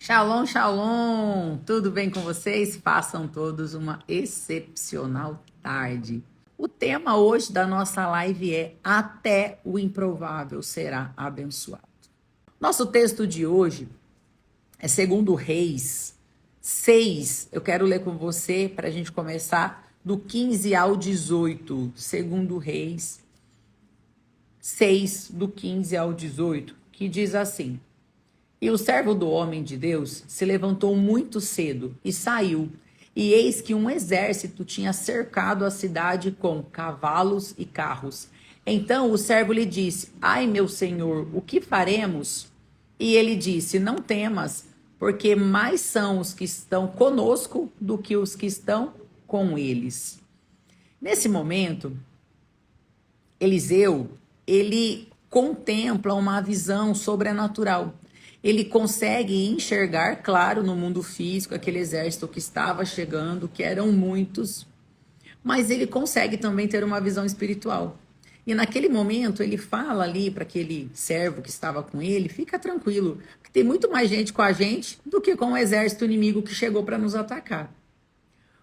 Shalom, shalom! Tudo bem com vocês? Façam todos uma excepcional tarde. O tema hoje da nossa live é Até o improvável será abençoado. Nosso texto de hoje é segundo Reis 6. Eu quero ler com você para a gente começar do 15 ao 18. Segundo Reis 6, do 15 ao 18, que diz assim: E o servo do homem de Deus se levantou muito cedo e saiu, e eis que um exército tinha cercado a cidade com cavalos e carros. Então o servo lhe disse: Ai, meu senhor, o que faremos? E ele disse: Não temas, porque mais são os que estão conosco do que os que estão com eles. Nesse momento, Eliseu, ele contempla uma visão sobrenatural. Ele consegue enxergar, claro, no mundo físico, aquele exército que estava chegando, que eram muitos, mas ele consegue também ter uma visão espiritual. E naquele momento ele fala ali para aquele servo que estava com ele: fica tranquilo, que tem muito mais gente com a gente do que com o exército inimigo que chegou para nos atacar.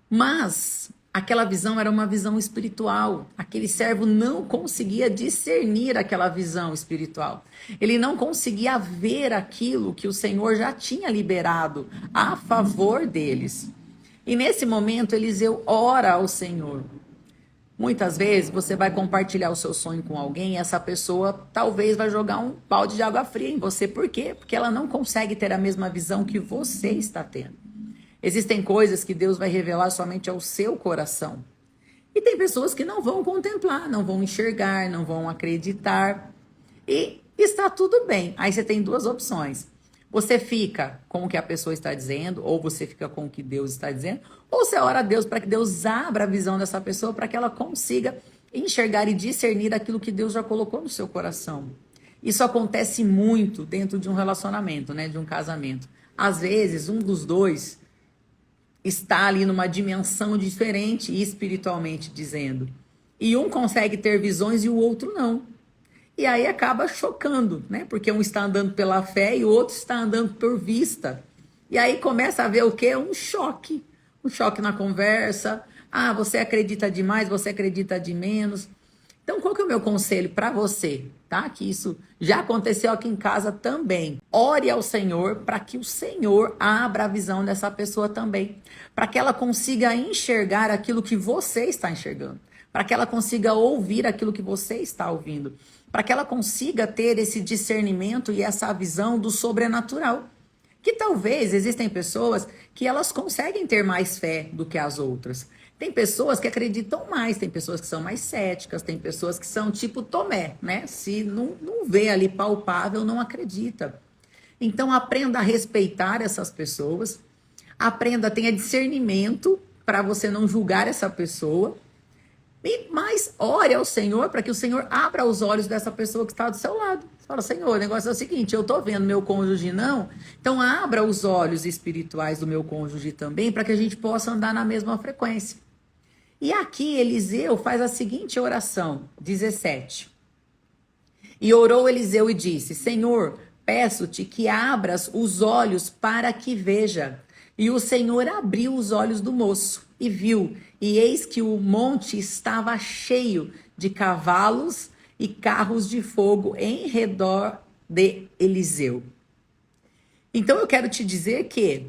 Mas aquela visão era uma visão espiritual. Aquele servo não conseguia discernir aquela visão espiritual. Ele não conseguia ver aquilo que o Senhor já tinha liberado a favor deles. E nesse momento, Eliseu ora ao Senhor. Muitas vezes você vai compartilhar o seu sonho com alguém e essa pessoa talvez vai jogar um balde de água fria em você. Por quê? Porque ela não consegue ter a mesma visão que você está tendo. Existem coisas que Deus vai revelar somente ao seu coração. E tem pessoas que não vão contemplar, não vão enxergar, não vão acreditar. E está tudo bem. Aí você tem duas opções. Você fica com o que a pessoa está dizendo, ou você fica com o que Deus está dizendo, ou você ora a Deus para que Deus abra a visão dessa pessoa, para que ela consiga enxergar e discernir aquilo que Deus já colocou no seu coração. Isso acontece muito dentro de um relacionamento, né, de um casamento. Às vezes, um dos dois está ali numa dimensão diferente, espiritualmente dizendo. E um consegue ter visões e o outro não. E aí acaba chocando, né? Porque um está andando pela fé e o outro está andando por vista. E aí começa a ver o quê? Um choque. Um choque na conversa. Ah, você acredita demais, você acredita de menos. Então, qual que é o meu conselho para você, tá? Que isso já aconteceu aqui em casa também. Ore ao Senhor para que o Senhor abra a visão dessa pessoa também, para que ela consiga enxergar aquilo que você está enxergando, para que ela consiga ouvir aquilo que você está ouvindo, para que ela consiga ter esse discernimento e essa visão do sobrenatural. Que talvez existem pessoas que elas conseguem ter mais fé do que as outras. Tem pessoas que acreditam mais, tem pessoas que são mais céticas, tem pessoas que são tipo Tomé, né? Se não vê ali palpável, não acredita. Então aprenda a respeitar essas pessoas, aprenda, tenha discernimento para você não julgar essa pessoa. Mas ore ao Senhor para que o Senhor abra os olhos dessa pessoa que está do seu lado. Você fala: Senhor, o negócio é o seguinte, eu estou vendo meu cônjuge não, então abra os olhos espirituais do meu cônjuge também, para que a gente possa andar na mesma frequência. E aqui Eliseu faz a seguinte oração, 17. E orou Eliseu e disse: Senhor, peço-te que abras os olhos para que veja. E o Senhor abriu os olhos do moço e viu, e eis que o monte estava cheio de cavalos e carros de fogo em redor de Eliseu. Então eu quero te dizer que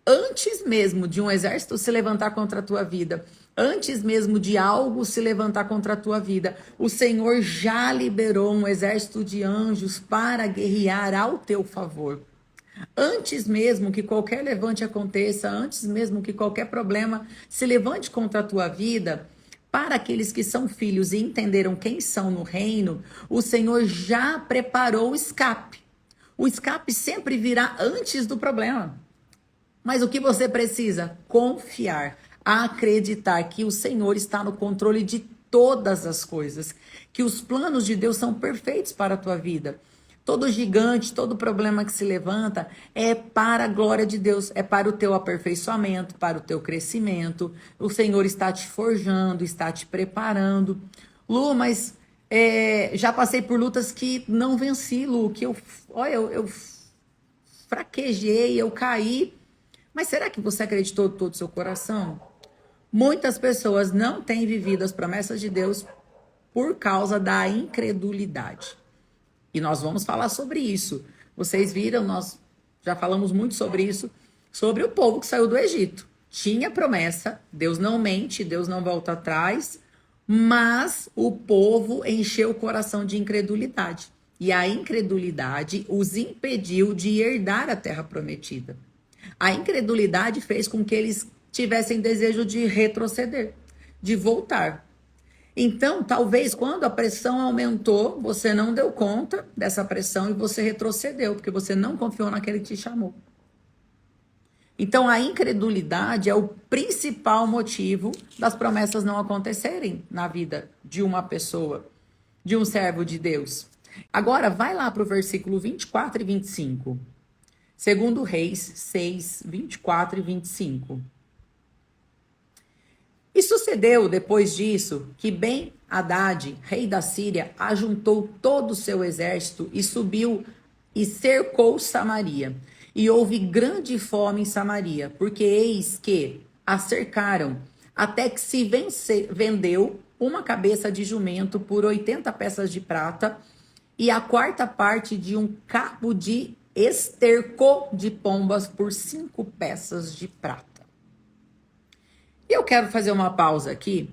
antes mesmo de um exército se levantar contra a tua vida, antes mesmo de algo se levantar contra a tua vida, o Senhor já liberou um exército de anjos para guerrear ao teu favor. Antes mesmo que qualquer levante aconteça, antes mesmo que qualquer problema se levante contra a tua vida, para aqueles que são filhos e entenderam quem são no reino, o Senhor já preparou o escape. O escape sempre virá antes do problema. Mas o que você precisa? Confiar, acreditar que o Senhor está no controle de todas as coisas, que os planos de Deus são perfeitos para a tua vida. Todo gigante, todo problema que se levanta é para a glória de Deus, é para o teu aperfeiçoamento, para o teu crescimento. O Senhor está te forjando, está te preparando. Lu, mas já passei por lutas que não venci, Lu, que eu fraquejei, eu caí. Mas será que você acreditou de todo o seu coração? Muitas pessoas não têm vivido as promessas de Deus por causa da incredulidade. E nós vamos falar sobre isso. Vocês viram, nós já falamos muito sobre isso, sobre o povo que saiu do Egito. Tinha promessa, Deus não mente, Deus não volta atrás, mas o povo encheu o coração de incredulidade. E a incredulidade os impediu de herdar a terra prometida. A incredulidade fez com que eles tivessem desejo de retroceder, de voltar. Então, talvez quando a pressão aumentou, você não deu conta dessa pressão e você retrocedeu, porque você não confiou naquele que te chamou. Então, a incredulidade é o principal motivo das promessas não acontecerem na vida de uma pessoa, de um servo de Deus. Agora, vai lá para o versículo 24 e 25. Segundo Reis 6, 24 e 25. E sucedeu, depois disso, que Ben-Hadad, rei da Síria, ajuntou todo o seu exército e subiu e cercou Samaria. E houve grande fome em Samaria, porque eis que a cercaram, até que se vendeu uma cabeça de jumento por 80 peças de prata e a quarta parte de um cabo de esterco de pombas por 5 peças de prata. E eu quero fazer uma pausa aqui.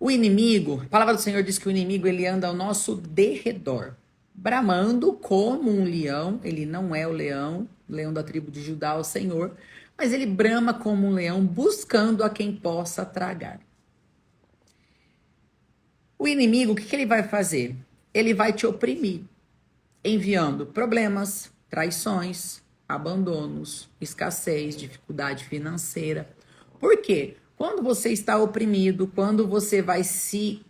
O inimigo, a palavra do Senhor diz que o inimigo ele anda ao nosso derredor, bramando como um leão. Ele não é o leão da tribo de Judá, o Senhor, mas ele brama como um leão, buscando a quem possa tragar. O inimigo, o que ele vai fazer? Ele vai te oprimir, enviando problemas, traições, abandonos, escassez, dificuldade financeira. Por quê? Quando você está oprimido, quando você vai se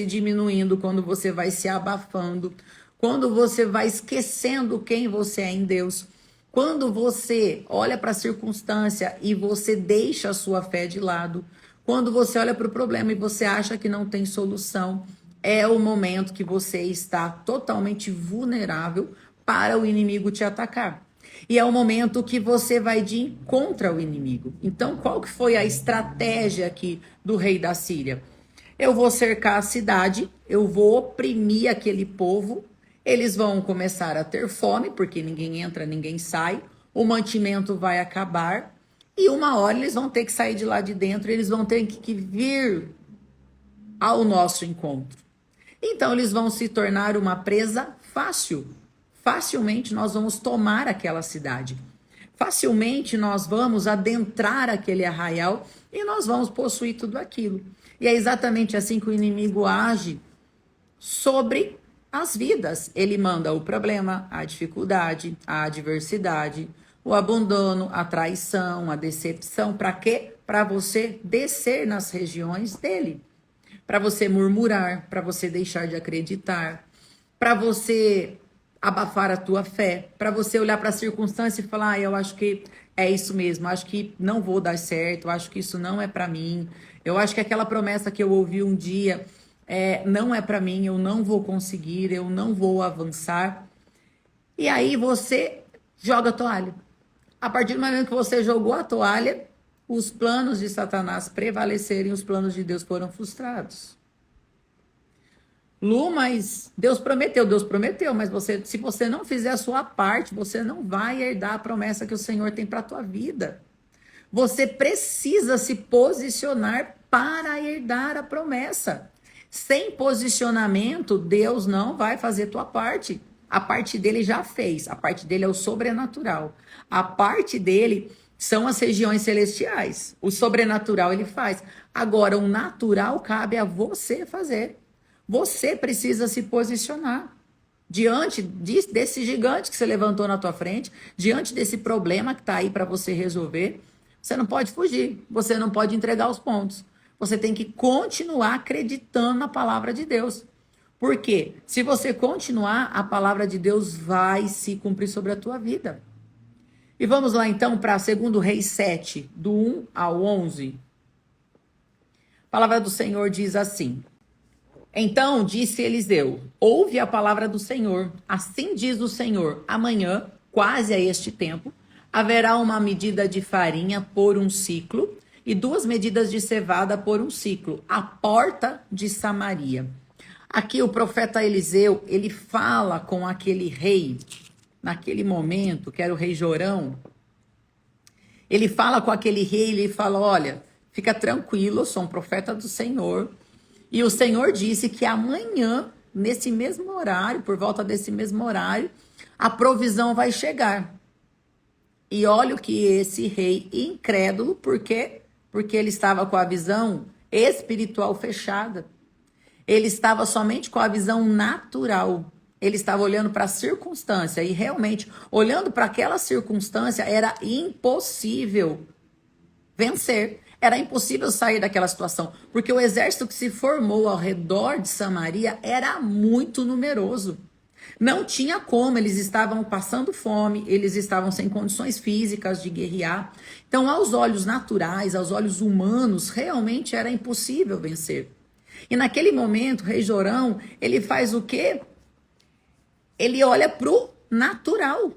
diminuindo, quando você vai se abafando, quando você vai esquecendo quem você é em Deus, quando você olha para a circunstância e você deixa a sua fé de lado, quando você olha para o problema e você acha que não tem solução, é o momento que você está totalmente vulnerável para o inimigo te atacar. E é o momento que você vai de encontro ao inimigo. Então, qual que foi a estratégia aqui do rei da Síria? Eu vou cercar a cidade, eu vou oprimir aquele povo, eles vão começar a ter fome, porque ninguém entra, ninguém sai, o mantimento vai acabar, e uma hora eles vão ter que sair de lá de dentro, eles vão ter que vir ao nosso encontro. Então, eles vão se tornar uma presa fácil. Facilmente nós vamos tomar aquela cidade. Facilmente nós vamos adentrar aquele arraial e nós vamos possuir tudo aquilo. E é exatamente assim que o inimigo age sobre as vidas. Ele manda o problema, a dificuldade, a adversidade, o abandono, a traição, a decepção. Para quê? Para você descer nas regiões dele. Para você murmurar, para você deixar de acreditar, para você abafar a tua fé, para você olhar para a circunstância e falar, eu acho que é isso mesmo, acho que não vou dar certo, acho que isso não é para mim, eu acho que aquela promessa que eu ouvi um dia não é para mim, eu não vou conseguir, eu não vou avançar. E aí você joga a toalha. A partir do momento que você jogou a toalha, os planos de Satanás prevaleceram e os planos de Deus foram frustrados. Lu, mas Deus prometeu, mas se você não fizer a sua parte, você não vai herdar a promessa que o Senhor tem para a tua vida. Você precisa se posicionar para herdar a promessa. Sem posicionamento, Deus não vai fazer tua parte. A parte dele já fez, a parte dele é o sobrenatural. A parte dele são as regiões celestiais. O sobrenatural ele faz. Agora, o natural cabe a você fazer. Você precisa se posicionar diante desse gigante que você levantou na tua frente, diante desse problema que está aí para você resolver. Você não pode fugir, você não pode entregar os pontos. Você tem que continuar acreditando na palavra de Deus. Por quê? Se você continuar, a palavra de Deus vai se cumprir sobre a tua vida. E vamos lá então para 2 Reis 7, do 1 ao 11. A palavra do Senhor diz assim: Então disse Eliseu: ouve a palavra do Senhor. Assim diz o Senhor: amanhã, quase a este tempo, haverá uma medida de farinha por um ciclo e 2 medidas de cevada por um ciclo, à porta de Samaria. Aqui o profeta Eliseu, ele fala com aquele rei, naquele momento, que era o rei Jorão. Ele fala com aquele rei, ele fala: olha, fica tranquilo, eu sou um profeta do Senhor. E o Senhor disse que amanhã, nesse mesmo horário, por volta desse mesmo horário, a provisão vai chegar. E olha o que esse rei incrédulo, por quê? Porque ele estava com a visão espiritual fechada. Ele estava somente com a visão natural. Ele estava olhando para a circunstância e realmente, olhando para aquela circunstância, era impossível vencer. Era impossível sair daquela situação, porque o exército que se formou ao redor de Samaria era muito numeroso. Não tinha como, eles estavam passando fome, eles estavam sem condições físicas de guerrear. Então, aos olhos naturais, aos olhos humanos, realmente era impossível vencer. E naquele momento, o rei Jorão, ele faz o quê? Ele olha para o natural.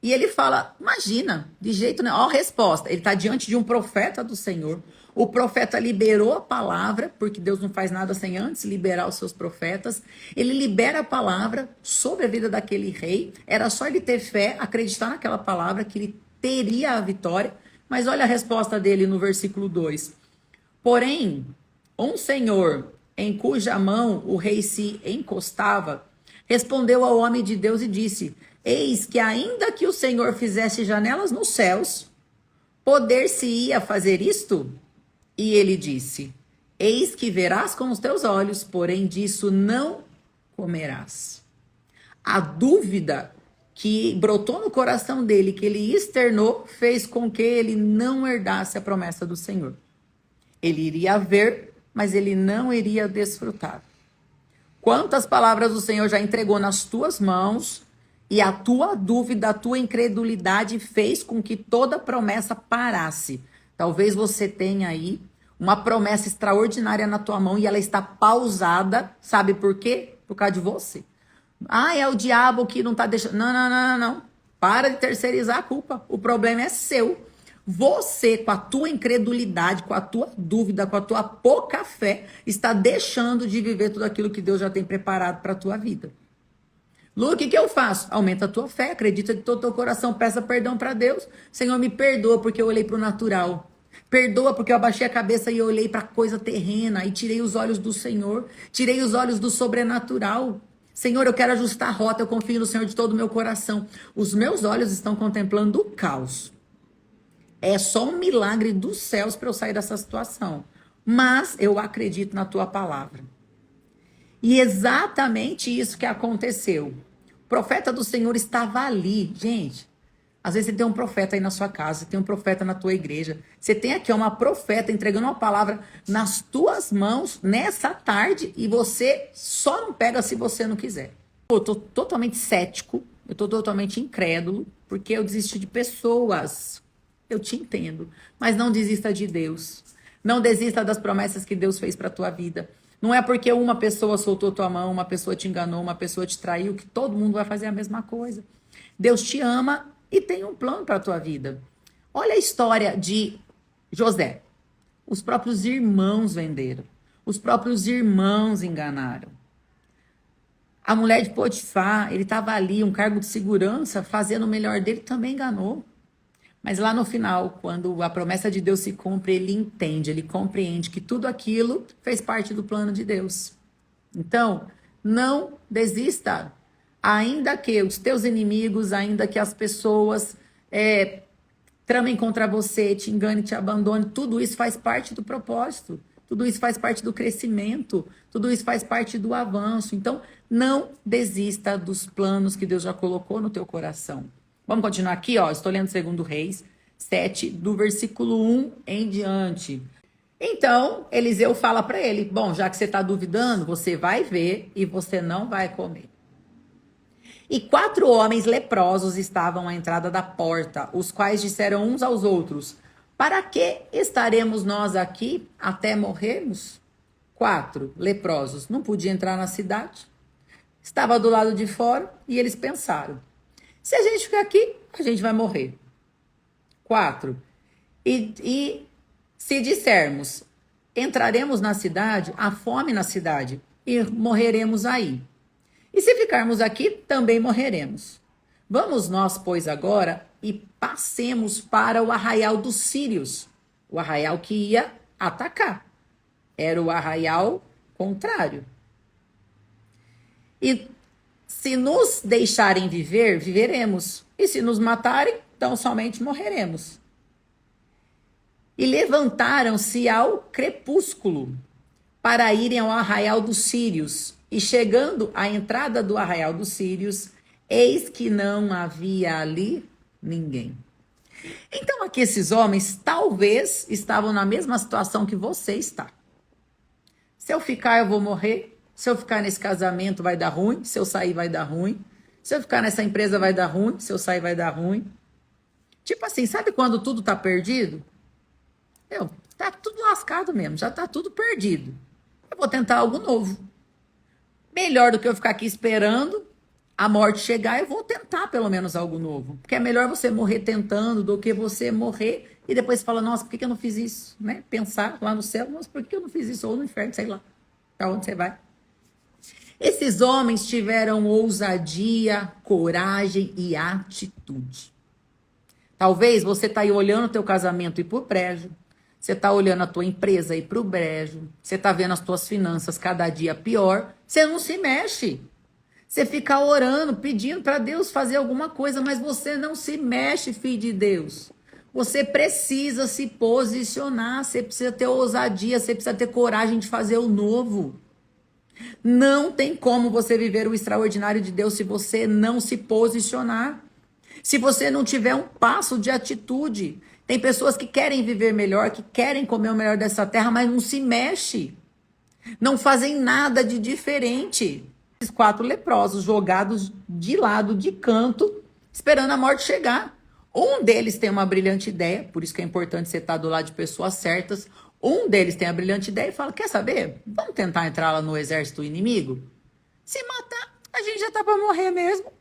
E ele fala, imagina, de jeito nenhum. Ó, a resposta, ele está diante de um profeta do Senhor. O profeta liberou a palavra, porque Deus não faz nada sem antes liberar os seus profetas. Ele libera a palavra sobre a vida daquele rei. Era só ele ter fé, acreditar naquela palavra, que ele teria a vitória. Mas olha a resposta dele no versículo 2. Porém, um senhor em cuja mão o rei se encostava, respondeu ao homem de Deus e disse: eis que ainda que o Senhor fizesse janelas nos céus, poder-se-ia fazer isto? E ele disse: eis que verás com os teus olhos, porém disso não comerás. A dúvida que brotou no coração dele, que ele externou, fez com que ele não herdasse a promessa do Senhor. Ele iria ver, mas ele não iria desfrutar. Quantas palavras o Senhor já entregou nas tuas mãos e a tua dúvida, a tua incredulidade fez com que toda promessa parasse. Talvez você tenha aí uma promessa extraordinária na tua mão e ela está pausada. Sabe por quê? Por causa de você. Ah, é o diabo que não está deixando. Não. Para de terceirizar a culpa. O problema é seu. Você, com a tua incredulidade, com a tua dúvida, com a tua pouca fé, está deixando de viver tudo aquilo que Deus já tem preparado para a tua vida. Lu, o que eu faço? Aumenta a tua fé, acredita de todo o teu coração, peça perdão para Deus. Senhor, me perdoa porque eu olhei para o natural. Perdoa porque eu abaixei a cabeça e eu olhei para a coisa terrena e tirei os olhos do Senhor, tirei os olhos do sobrenatural. Senhor, eu quero ajustar a rota, eu confio no Senhor de todo o meu coração. Os meus olhos estão contemplando o caos. É só um milagre dos céus para eu sair dessa situação. Mas eu acredito na tua palavra. E exatamente isso que aconteceu. O profeta do Senhor estava ali. Gente, às vezes você tem um profeta aí na sua casa, você tem um profeta na tua igreja. Você tem aqui uma profeta entregando uma palavra nas tuas mãos nessa tarde e você só não pega se você não quiser. Eu estou totalmente cético, eu estou totalmente incrédulo, porque eu desisti de pessoas. Eu te entendo, mas não desista de Deus. Não desista das promessas que Deus fez para a tua vida. Não é porque uma pessoa soltou tua mão, uma pessoa te enganou, uma pessoa te traiu, que todo mundo vai fazer a mesma coisa. Deus te ama e tem um plano para a tua vida. Olha a história de José. Os próprios irmãos venderam. Os próprios irmãos enganaram. A mulher de Potifar, ele estava ali, um cargo de segurança, fazendo o melhor dele, também enganou. Mas lá no final, quando a promessa de Deus se cumpre, ele entende, ele compreende que tudo aquilo fez parte do plano de Deus. Então, não desista. Ainda que os teus inimigos, ainda que as pessoas tramem contra você, te engane, te abandone, tudo isso faz parte do propósito. Tudo isso faz parte do crescimento. Tudo isso faz parte do avanço. Então, não desista dos planos que Deus já colocou no teu coração. Vamos continuar aqui, ó. Estou lendo 2 Reis 7, do versículo 1 em diante. Então, Eliseu fala para ele: bom, já que você está duvidando, você vai ver e você não vai comer. E 4 homens leprosos estavam à entrada da porta, os quais disseram uns aos outros: para que estaremos nós aqui até morrermos? 4 leprosos não podiam entrar na cidade, estava do lado de fora e eles pensaram: se a gente ficar aqui, a gente vai morrer. 4. E se dissermos, entraremos na cidade, há fome na cidade e morreremos aí. E se ficarmos aqui, também morreremos. Vamos nós, pois, agora e passemos para o arraial dos sírios, o arraial que ia atacar. Era o arraial contrário. E se nos deixarem viver, viveremos. E se nos matarem, então somente morreremos. E levantaram-se ao crepúsculo para irem ao arraial dos sírios. E chegando à entrada do arraial dos sírios, eis que não havia ali ninguém. Então aqui esses homens talvez estavam na mesma situação que você está. Se eu ficar, eu vou morrer. Se eu ficar nesse casamento, vai dar ruim. Se eu sair, vai dar ruim. Se eu ficar nessa empresa, vai dar ruim. Se eu sair, vai dar ruim. Tipo assim, sabe quando tudo tá perdido? Tá tudo lascado mesmo, já tá tudo perdido. Eu vou tentar algo novo. Melhor do que eu ficar aqui esperando a morte chegar, eu vou tentar pelo menos algo novo. Porque é melhor você morrer tentando do que você morrer e depois falar: nossa, por que eu não fiz isso? Né? Pensar lá no céu: nossa, por que eu não fiz isso? Ou no inferno, sei lá. Pra onde você vai? Esses homens tiveram ousadia, coragem e atitude. Talvez você tá aí olhando o teu casamento ir pro brejo. Você tá olhando a tua empresa ir pro brejo. Você tá vendo as tuas finanças cada dia pior. Você não se mexe. Você fica orando, pedindo para Deus fazer alguma coisa, mas você não se mexe, filho de Deus. Você precisa se posicionar, você precisa ter ousadia, você precisa ter coragem de fazer o novo. Não tem como você viver o extraordinário de Deus se você não se posicionar. Se você não tiver um passo de atitude. Tem pessoas que querem viver melhor, que querem comer o melhor dessa terra, mas não se mexe. Não fazem nada de diferente. Esses 4 leprosos jogados de lado, de canto, esperando a morte chegar. Um deles tem uma brilhante ideia, por isso que é importante você estar do lado de pessoas certas. Um deles tem a brilhante ideia e fala: quer saber? Vamos tentar entrar lá no exército inimigo? Se matar, a gente já tá para morrer mesmo.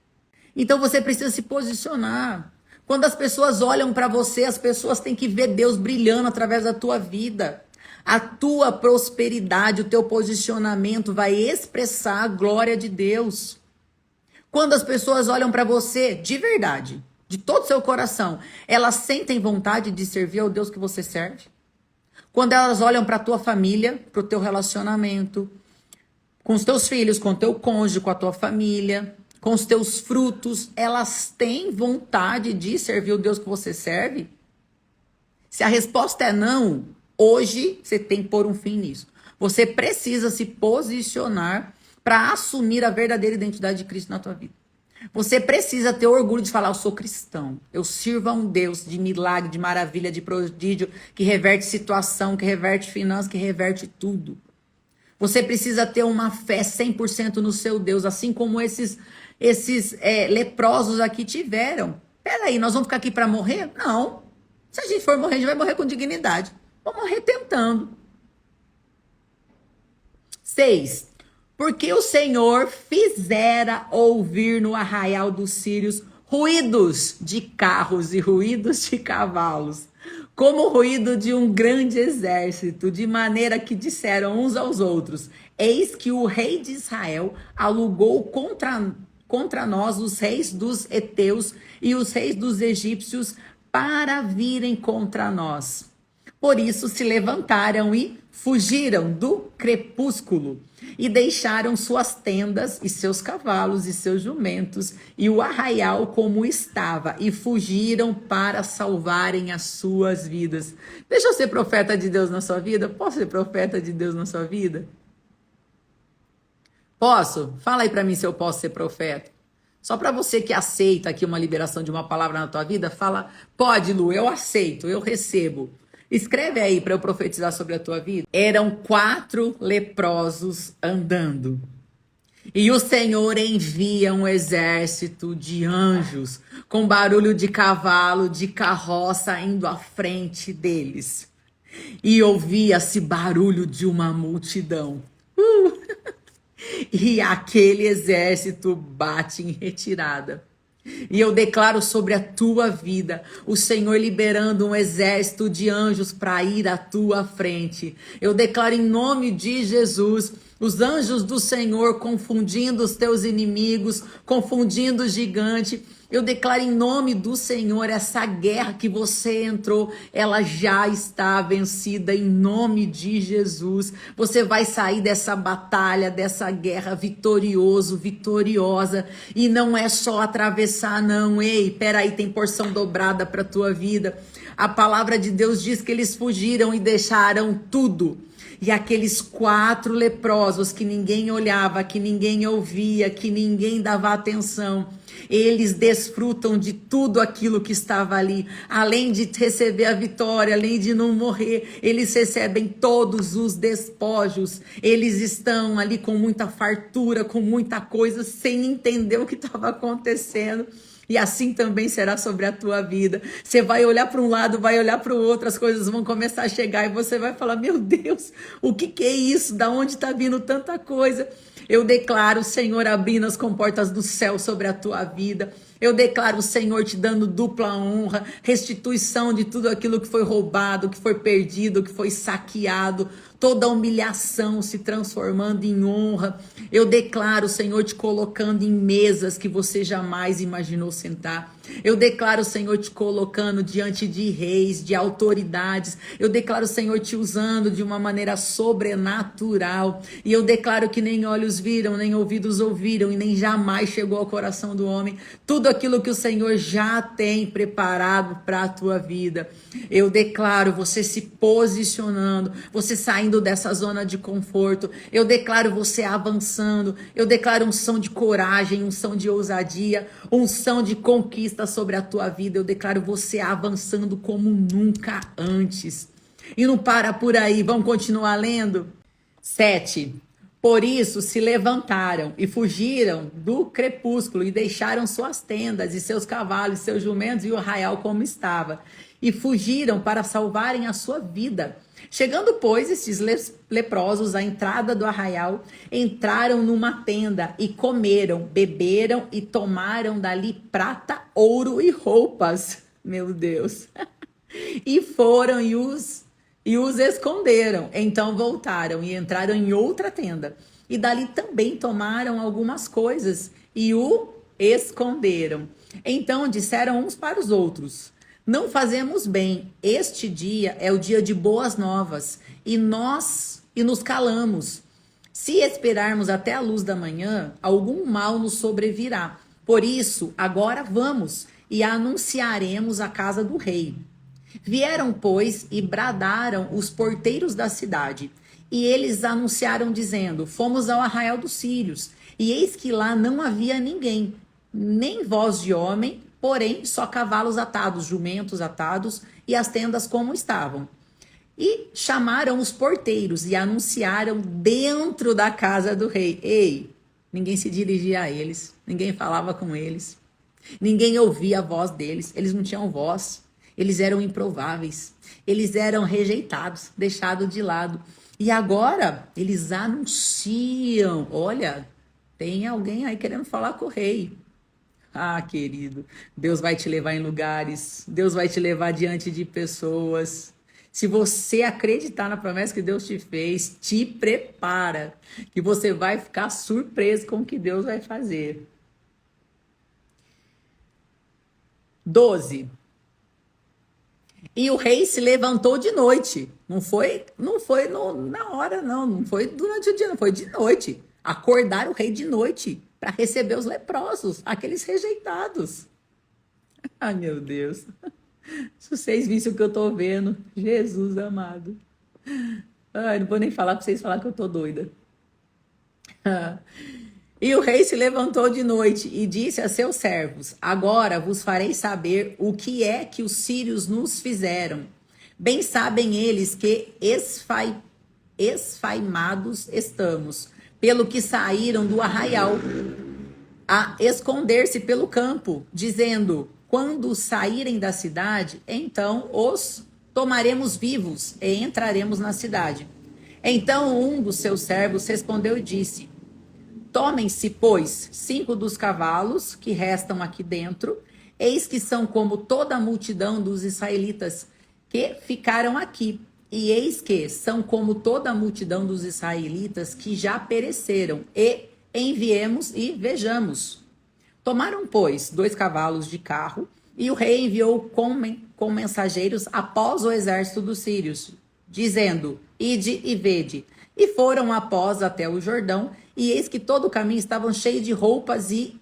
Então você precisa se posicionar. Quando as pessoas olham para você, as pessoas têm que ver Deus brilhando através da tua vida. A tua prosperidade, o teu posicionamento vai expressar a glória de Deus. Quando as pessoas olham para você, de verdade, de todo o seu coração, elas sentem vontade de servir ao Deus que você serve? Quando elas olham para a tua família, para o teu relacionamento, com os teus filhos, com o teu cônjuge, com a tua família, com os teus frutos, elas têm vontade de servir o Deus que você serve? Se a resposta é não, hoje você tem que pôr um fim nisso. Você precisa se posicionar para assumir a verdadeira identidade de Cristo na tua vida. Você precisa ter orgulho de falar: eu sou cristão, eu sirvo a um Deus de milagre, de maravilha, de prodígio, que reverte situação, que reverte finanças, que reverte tudo. Você precisa ter uma fé 100% no seu Deus, assim como esses leprosos aqui tiveram. Peraí, nós vamos ficar aqui para morrer? Não. Se a gente for morrer, a gente vai morrer com dignidade. Vamos morrer tentando. 6. Porque o Senhor fizera ouvir no arraial dos sírios ruídos de carros e ruídos de cavalos, como o ruído de um grande exército, de maneira que disseram uns aos outros: eis que o rei de Israel alugou contra nós os reis dos heteus e os reis dos egípcios para virem contra nós. Por isso se levantaram e fugiram do crepúsculo e deixaram suas tendas e seus cavalos e seus jumentos e o arraial como estava e fugiram para salvarem as suas vidas. Deixa eu ser profeta de Deus na sua vida? Posso ser profeta de Deus na sua vida? Posso? Fala aí para mim se eu posso ser profeta. Só para você que aceita aqui uma liberação de uma palavra na tua vida, fala: pode, Lu, eu aceito, eu recebo. Escreve aí para eu profetizar sobre a tua vida. Eram 4 leprosos andando. E o Senhor envia um exército de anjos, com barulho de cavalo, de carroça indo à frente deles. e ouvia-se barulho de uma multidão. E aquele exército bate em retirada. E eu declaro sobre a tua vida, o Senhor liberando um exército de anjos para ir à tua frente. Eu declaro em nome de Jesus, os anjos do Senhor confundindo os teus inimigos, confundindo o gigante. Eu declaro em nome do Senhor, essa guerra que você entrou, ela já está vencida em nome de Jesus. Você vai sair dessa batalha, dessa guerra vitorioso, vitoriosa. E não é só atravessar, não. Ei, peraí, tem porção dobrada para a tua vida. A palavra de Deus diz que eles fugiram e deixaram tudo. E aqueles 4 leprosos que ninguém olhava, que ninguém ouvia, que ninguém dava atenção, eles desfrutam de tudo aquilo que estava ali. Além de receber a vitória, além de não morrer, eles recebem todos os despojos. Eles estão ali com muita fartura, com muita coisa, sem entender o que estava acontecendo. E assim também será sobre a tua vida. Você vai olhar para um lado, vai olhar para o outro, as coisas vão começar a chegar e você vai falar, meu Deus, o que é isso? Da onde está vindo tanta coisa? Eu declaro o Senhor abrindo as comportas do céu sobre a tua vida. Eu declaro o Senhor te dando dupla honra, restituição de tudo aquilo que foi roubado, que foi perdido, que foi saqueado. Toda humilhação se transformando em honra. Eu declaro o Senhor te colocando em mesas que você jamais imaginou sentar. Eu declaro o Senhor te colocando diante de reis, de autoridades. Eu declaro o Senhor te usando de uma maneira sobrenatural. E eu declaro que nem olhos viram, nem ouvidos ouviram, e nem jamais chegou ao coração do homem tudo aquilo que o Senhor já tem preparado para a tua vida. Eu declaro você se posicionando, você saindo dessa zona de conforto. Eu declaro você avançando. Eu declaro unção de coragem, unção de ousadia, unção de conquista sobre a tua vida. Eu declaro você avançando como nunca antes. E não para por aí, vamos continuar lendo? 7. Por isso se levantaram e fugiram do crepúsculo e deixaram suas tendas e seus cavalos, seus jumentos e o arraial como estava. E fugiram para salvarem a sua vida. Chegando, pois, estes leprosos à entrada do arraial, entraram numa tenda e comeram, beberam e tomaram dali prata, ouro e roupas. Meu Deus. E foram e os esconderam. Então voltaram e entraram em outra tenda. E dali também tomaram algumas coisas e o esconderam. Então disseram uns para os outros: não fazemos bem. Este dia é o dia de boas novas e nos calamos. Se esperarmos até a luz da manhã, algum mal nos sobrevirá. Por isso, agora vamos e anunciaremos a casa do rei. Vieram, pois, e bradaram os porteiros da cidade. E eles anunciaram, dizendo: fomos ao arraial dos sírios, e eis que lá não havia ninguém, nem voz de homem, porém só cavalos atados, jumentos atados, e as tendas como estavam. E chamaram os porteiros e anunciaram dentro da casa do rei. Ei, ninguém se dirigia a eles, ninguém falava com eles, ninguém ouvia a voz deles, eles não tinham voz. Eles eram improváveis, eles eram rejeitados, deixados de lado. E agora eles anunciam: olha, tem alguém aí querendo falar com o rei. Ah, querido, Deus vai te levar em lugares, Deus vai te levar diante de pessoas. Se você acreditar na promessa que Deus te fez, te prepara, que você vai ficar surpreso com o que Deus vai fazer. 12. E o rei se levantou de noite. Não foi na hora, não foi durante o dia, não foi de noite. Acordaram o rei de noite para receber os leprosos, aqueles rejeitados. Ai, meu Deus. Se vocês vissem o que eu tô vendo, Jesus amado. Ai, não vou nem falar para vocês falar que eu tô doida. E o rei se levantou de noite e disse a seus servos: agora vos farei saber o que é que os sírios nos fizeram. Bem sabem eles que esfaimados estamos, pelo que saíram do arraial a esconder-se pelo campo, dizendo: quando saírem da cidade, então os tomaremos vivos e entraremos na cidade. Então um dos seus servos respondeu e disse: tomem-se, pois, 5 dos cavalos que restam aqui dentro, eis que são como toda a multidão dos israelitas que ficaram aqui. E eis que são como toda a multidão dos israelitas que já pereceram. E enviemos e vejamos. Tomaram, pois, 2 cavalos de carro, e o rei enviou com mensageiros após o exército dos sírios, dizendo: ide e vede. E foram após até o Jordão, e eis que todo o caminho estavam cheio de roupas e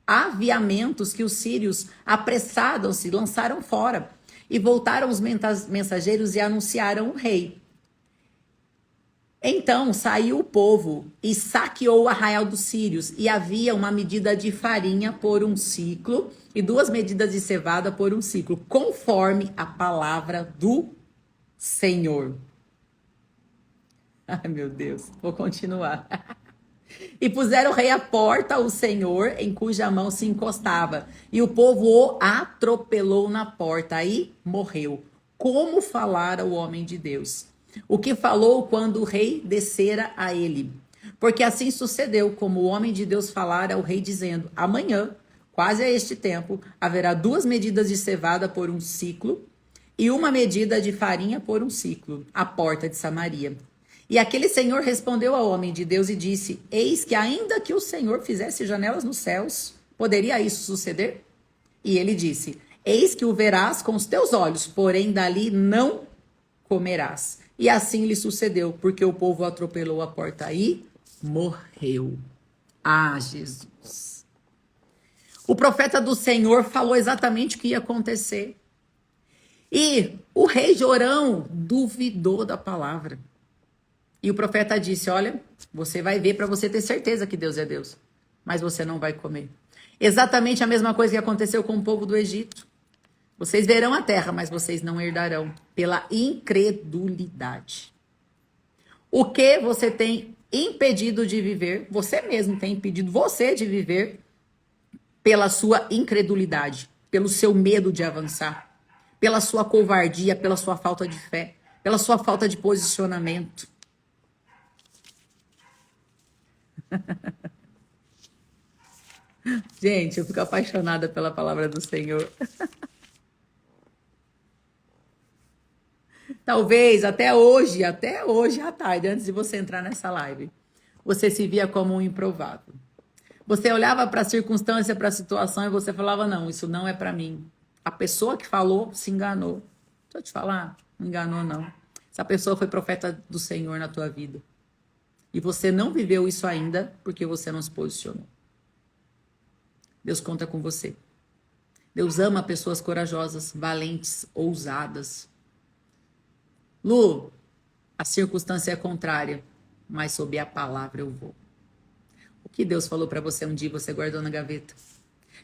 aviamentos que os sírios, apressados-se, lançaram fora. E voltaram os mensageiros e anunciaram o rei. Então saiu o povo e saqueou o arraial dos sírios, e havia uma medida de farinha por um ciclo e 2 medidas de cevada por um ciclo, conforme a palavra do Senhor. Ai, meu Deus, vou continuar. E puseram o rei à porta, o Senhor, em cuja mão se encostava. E o povo o atropelou na porta e morreu. Como falara o homem de Deus? O que falou quando o rei descera a ele? Porque assim sucedeu, como o homem de Deus falara ao rei, dizendo: amanhã, quase a este tempo, haverá 2 medidas de cevada por um ciclo e 1 medida de farinha por um ciclo, à porta de Samaria. E aquele senhor respondeu ao homem de Deus e disse: eis que ainda que o Senhor fizesse janelas nos céus, poderia isso suceder? E ele disse: eis que o verás com os teus olhos, porém dali não comerás. E assim lhe sucedeu, porque o povo atropelou a porta e morreu. Ah, Jesus. O profeta do Senhor falou exatamente o que ia acontecer. E o rei Jorão duvidou da palavra. E o profeta disse: olha, você vai ver para você ter certeza que Deus é Deus, mas você não vai comer. Exatamente a mesma coisa que aconteceu com o povo do Egito. Vocês verão a terra, mas vocês não herdarão, pela incredulidade. O que você tem impedido de viver, você mesmo tem impedido você de viver pela sua incredulidade, pelo seu medo de avançar, pela sua covardia, pela sua falta de fé, pela sua falta de posicionamento. Gente, eu fico apaixonada pela palavra do Senhor. Talvez até hoje à tarde, antes de você entrar nessa live, você se via como um improvável. Você olhava para a circunstância, para a situação e você falava: não, isso não é para mim. A pessoa que falou se enganou. Deixa eu te falar, não enganou não. Essa pessoa foi profeta do Senhor na tua vida. E você não viveu isso ainda porque você não se posicionou. Deus conta com você. Deus ama pessoas corajosas, valentes, ousadas. Lu, a circunstância é contrária, mas sob a palavra eu vou. O que Deus falou para você um dia você guardou na gaveta?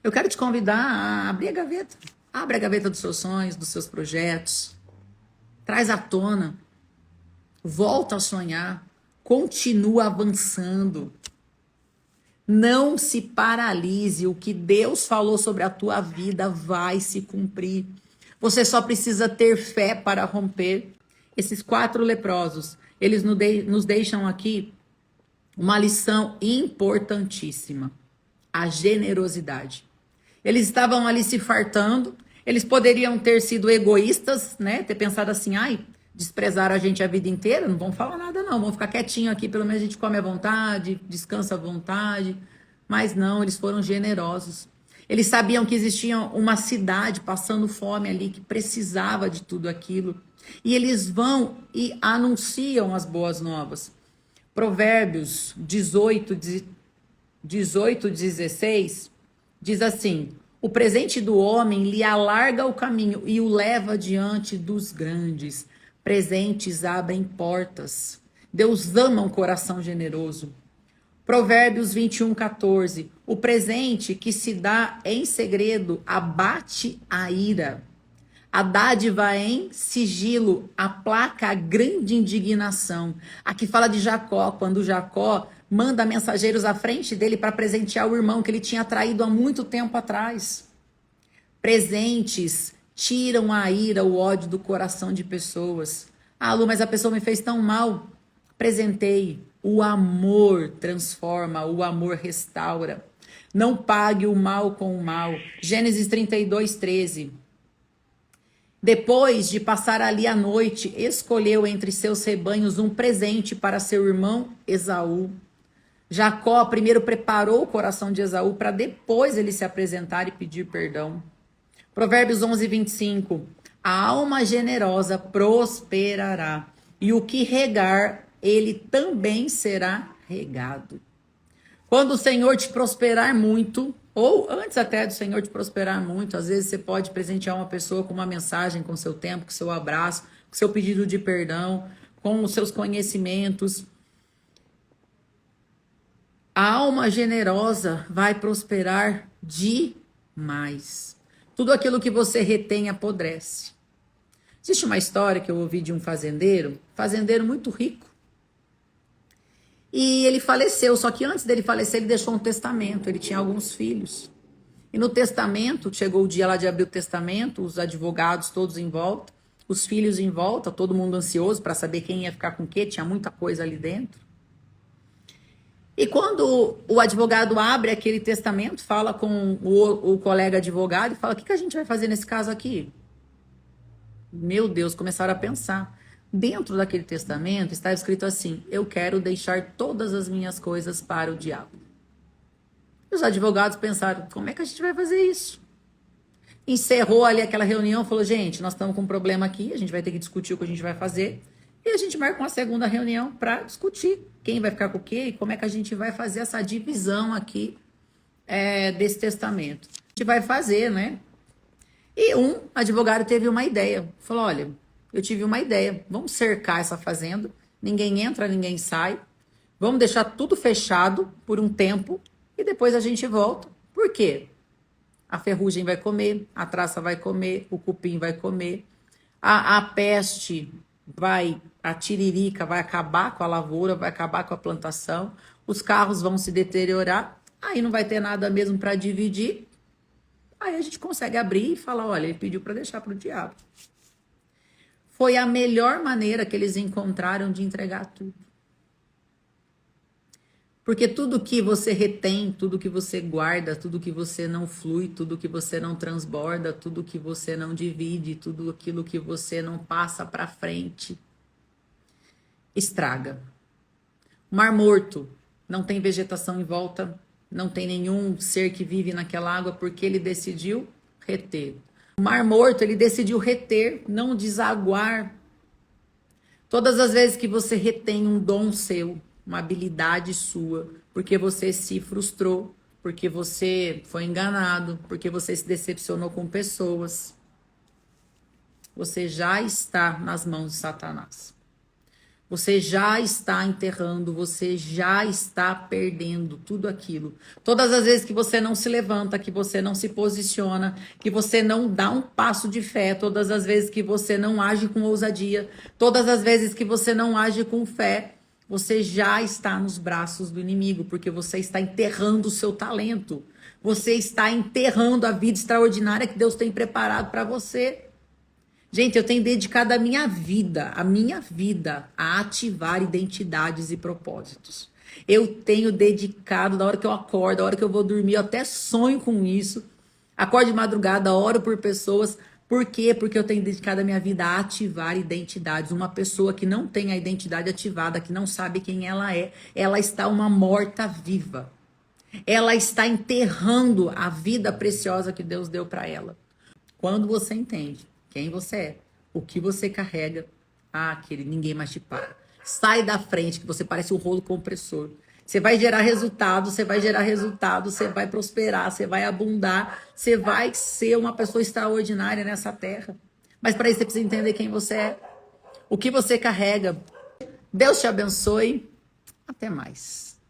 Eu quero te convidar a abrir a gaveta. Abre a gaveta dos seus sonhos, dos seus projetos. Traz à tona. Volta a sonhar. Continua avançando. Não se paralise. O que Deus falou sobre a tua vida vai se cumprir. Você só precisa ter fé para romper. Esses 4 leprosos, eles nos deixam aqui uma lição importantíssima. A generosidade. Eles estavam ali se fartando. Eles poderiam ter sido egoístas, né? Ter pensado assim: ai, desprezaram a gente a vida inteira, não vão falar nada não, vão ficar quietinho aqui, pelo menos a gente come à vontade, descansa à vontade. Mas não, eles foram generosos. Eles sabiam que existia uma cidade passando fome ali, que precisava de tudo aquilo. E eles vão e anunciam as boas novas. Provérbios 18:16 diz assim: o presente do homem lhe alarga o caminho e o leva diante dos grandes. Presentes abrem portas. Deus ama um coração generoso. Provérbios 21:14. O presente que se dá em segredo abate a ira. A dádiva em sigilo aplaca a grande indignação. Aqui fala de Jacó, quando Jacó manda mensageiros à frente dele para presentear o irmão que ele tinha traído há muito tempo atrás. Presentes tiram a ira, o ódio do coração de pessoas. Ah, Lu, mas a pessoa me fez tão mal. Apresentei. O amor transforma, o amor restaura. Não pague o mal com o mal. Gênesis 32, 13. Depois de passar ali a noite, escolheu entre seus rebanhos um presente para seu irmão Esaú. Jacó primeiro preparou o coração de Esaú para depois ele se apresentar e pedir perdão. Provérbios 11, 25. A alma generosa prosperará, e o que regar, ele também será regado. Quando o Senhor te prosperar muito, ou antes até do Senhor te prosperar muito, às vezes você pode presentear uma pessoa com uma mensagem, com seu tempo, com seu abraço, com seu pedido de perdão, com os seus conhecimentos. A alma generosa vai prosperar demais. Tudo aquilo que você retém apodrece. Existe uma história que eu ouvi de um fazendeiro muito rico. E ele faleceu, só que antes dele falecer, ele deixou um testamento. Ele tinha alguns filhos. E no testamento, chegou o dia lá de abrir o testamento, os advogados todos em volta, os filhos em volta, todo mundo ansioso para saber quem ia ficar com o quê, tinha muita coisa ali dentro. E quando o advogado abre aquele testamento, fala com o colega advogado e fala: o que a gente vai fazer nesse caso aqui? Meu Deus, começaram a pensar. Dentro daquele testamento está escrito assim: eu quero deixar todas as minhas coisas para o diabo. E os advogados pensaram: como é que a gente vai fazer isso? Encerrou ali aquela reunião, falou: gente, nós estamos com um problema aqui, a gente vai ter que discutir o que a gente vai fazer. E a gente marca uma segunda reunião para discutir quem vai ficar com o quê e como é que a gente vai fazer essa divisão aqui desse testamento. A gente vai fazer, né? E um advogado teve uma ideia. Falou: olha, eu tive uma ideia. Vamos cercar essa fazenda. Ninguém entra, ninguém sai. Vamos deixar tudo fechado por um tempo e depois a gente volta. Por quê? A ferrugem vai comer, a traça vai comer, o cupim vai comer, a peste a tiririca vai acabar com a lavoura, vai acabar com a plantação, os carros vão se deteriorar, aí não vai ter nada mesmo para dividir. Aí a gente consegue abrir e falar: olha, ele pediu para deixar para o diabo. Foi a melhor maneira que eles encontraram de entregar tudo. Porque tudo que você retém, tudo que você guarda, tudo que você não flui, tudo que você não transborda, tudo que você não divide, tudo aquilo que você não passa para frente, estraga. Mar Morto, não tem vegetação em volta, não tem nenhum ser que vive naquela água porque ele decidiu reter. O Mar Morto, ele decidiu reter, não desaguar. Todas as vezes que você retém um dom seu, uma habilidade sua, porque você se frustrou, porque você foi enganado, porque você se decepcionou com pessoas, você já está nas mãos de Satanás. Você já está enterrando, você já está perdendo tudo aquilo. Todas as vezes que você não se levanta, que você não se posiciona, que você não dá um passo de fé, todas as vezes que você não age com ousadia, todas as vezes que você não age com fé, você já está nos braços do inimigo, porque você está enterrando o seu talento. Você está enterrando a vida extraordinária que Deus tem preparado para você. Gente, eu tenho dedicado a minha vida a ativar identidades e propósitos. Eu tenho dedicado, da hora que eu acordo, da hora que eu vou dormir, eu até sonho com isso. Acordo de madrugada, oro por pessoas. Por quê? Porque eu tenho dedicado a minha vida a ativar identidades. Uma pessoa que não tem a identidade ativada, que não sabe quem ela está uma morta-viva. Ela está enterrando a vida preciosa que Deus deu para ela. Quando você entende quem você é, o que você carrega, querido, ninguém mais te para. Sai da frente, que você parece um rolo compressor. Você vai gerar resultado, você vai prosperar, você vai abundar, você vai ser uma pessoa extraordinária nessa terra. Mas para isso você precisa entender quem você é, o que você carrega. Deus te abençoe. Até mais.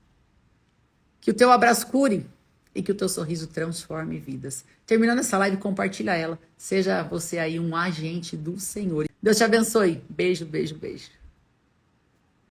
Que o teu abraço cure e que o teu sorriso transforme vidas. Terminando essa live, compartilha ela. Seja você aí um agente do Senhor. Deus te abençoe. Beijo, beijo, beijo.